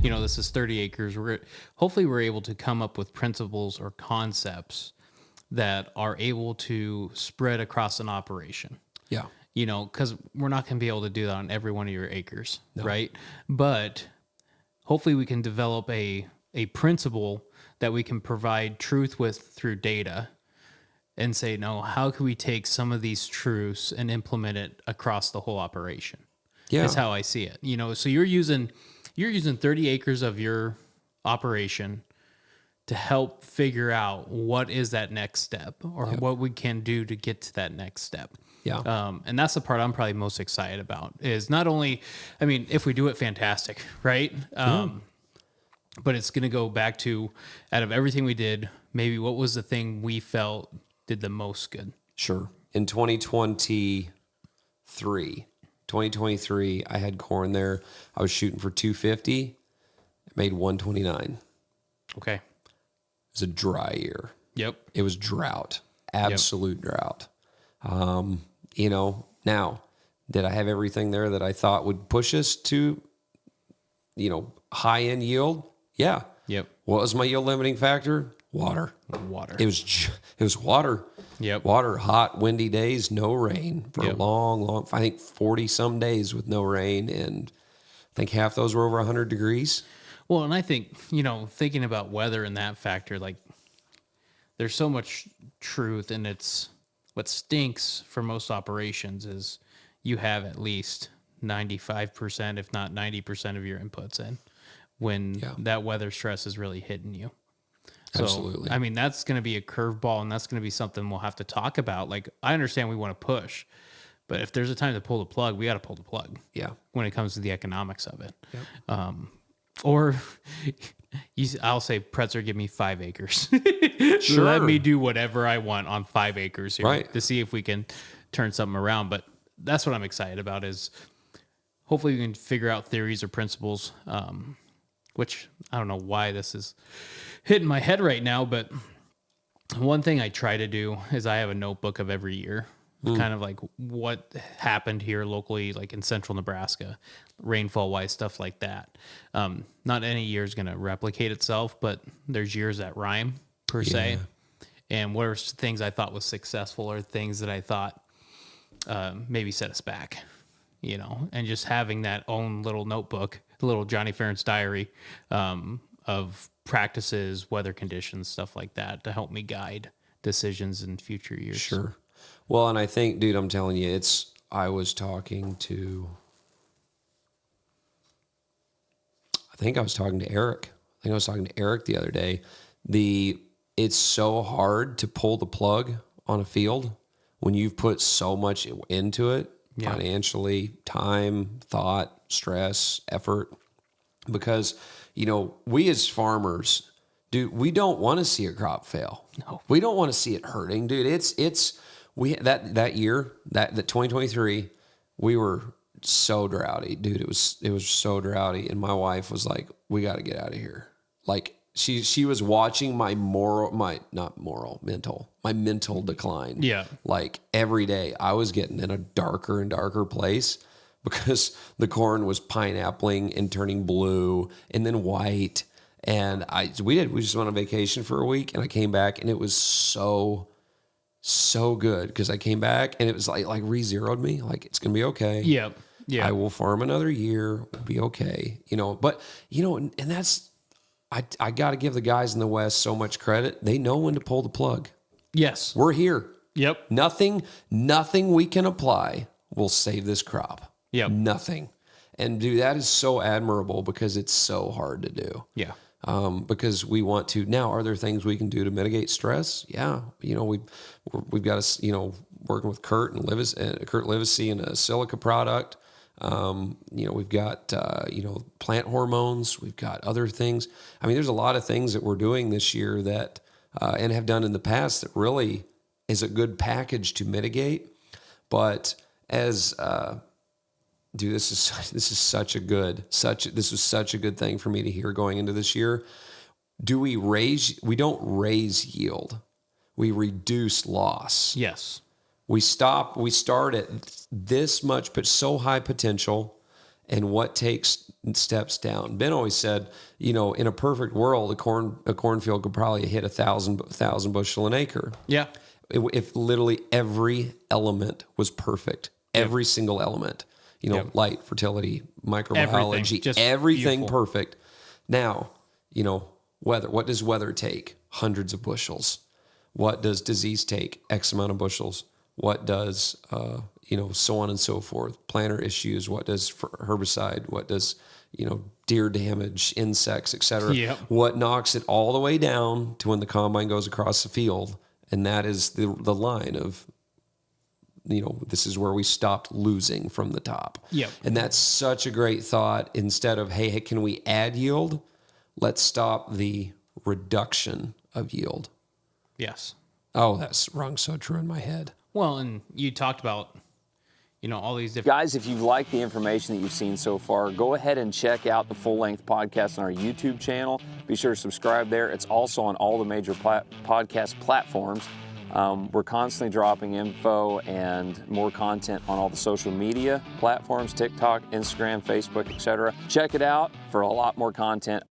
this is 30 acres. Hopefully we're able to come up with principles or concepts that are able to spread across an operation. Yeah. Because we're not going to be able to do that on every one of your acres, right? But hopefully we can develop a principle that we can provide truth with through data and say, no, how can we take some of these truths and implement it across the whole operation? Yeah. Is how I see it. So you're using 30 acres of your operation to help figure out what is that next step or what we can do to get to that next step. Yeah. And that's the part I'm probably most excited about is not only, if we do it, fantastic, right? But it's going to go back to, out of everything we did, maybe what was the thing we felt did the most good? Sure. In 2023, I had corn there. I was shooting for 250. I made 129. Okay. It was a dry year. Yep. It was drought, absolute drought. Now, did I have everything there that I thought would push us to, high end yield? Yeah. Yep. What was my yield limiting factor? Water. It was water. Yep. Water, hot, windy days, no rain for a long, I think 40 some days with no rain. And I think half those were over 100 degrees. Well, and I think, thinking about weather and that factor, like there's so much truth, and it's what stinks for most operations is you have at least 95%, if not 90% of your inputs in when that weather stress is really hitting you. So, Absolutely. That's going to be a curveball, and that's going to be something we'll have to talk about. Like, I understand we want to push, but if there's a time to pull the plug, we got to pull the plug. Yeah. When it comes to the economics of it. Yep. Or I'll say, Pretzer, give me 5 acres. Sure. Let me do whatever I want on 5 acres here Right. to see if we can turn something around. But that's what I'm excited about is hopefully we can figure out theories or principles, which I don't know why this is hitting my head right now. But one thing I try to do is I have a notebook of every year, kind of like what happened here locally, like in central Nebraska, rainfall wise, stuff like that. Not any year is going to replicate itself, but there's years that rhyme per se. And what are things I thought was successful or things that I thought maybe set us back, and just having that own little notebook, a little Johnny Ferentz diary of practices, weather conditions, stuff like that to help me guide decisions in future years. Sure. Well, and I think, dude, I'm telling you, I was talking to Eric. The other day. It's so hard to pull the plug on a field when you've put so much into it, financially, time, thought, stress, effort, because, we as farmers, dude, we don't want to see a crop fail. No. We don't want to see it hurting, dude. That year, that 2023, we were so droughty, dude. It was so droughty, and my wife was like, "We got to get out of here." Like she was watching my mental decline. Yeah, like every day, I was getting in a darker and darker place because the corn was pineappling and turning blue and then white. And we just went on vacation for a week, and I came back, and it was so good because I came back and it was like re-zeroed me. Like, it's going to be okay. Yeah. I will farm another year. We'll be okay. But and that's, I got to give the guys in the West so much credit. They know when to pull the plug. Yes. We're here. Yep. Nothing we can apply will save this crop. Yep. Nothing. And dude, that is so admirable because it's so hard to do. Yeah. Because we want to now. Are there things we can do to mitigate stress? Yeah, we've got us, working with Kurt Livesey and a silica product. We've got plant hormones. We've got other things. There's a lot of things that we're doing this year that and have done in the past that really is a good package to mitigate. But as dude, this is such a good thing for me to hear going into this year. We don't raise yield. We reduce loss. Yes. We start at this much, but so high potential, and what takes steps down. Ben always said, you know, in a perfect world, a cornfield could probably hit 1,000 bushel an acre. Yeah. If literally every element was perfect, every single element, you know, light, fertility, microbiology, everything beautiful. perfect. Now, you know, weather. What does weather take? Hundreds of bushels. What does disease take? X amount of bushels. What does, you know, so on and so forth. Planter issues. What does herbicide? What does, you know, deer damage, insects, etc. Yep. What knocks it all the way down to when the combine goes across the field, and that is the line of, you know, this is where we stopped losing from the top. Yep. And that's such a great thought. Instead of, hey, can we add yield? Let's stop the reduction of yield. Yes. Oh, that's rung so true in my head. Well, and you talked about, you know, all these different. Guys, if you've liked the information that you've seen so far, go ahead and check out the full-length podcast on our YouTube channel. Be sure to subscribe there. It's also on all the major podcast platforms. We're constantly dropping info and more content on all the social media platforms, TikTok, Instagram, Facebook, etc. Check it out for a lot more content.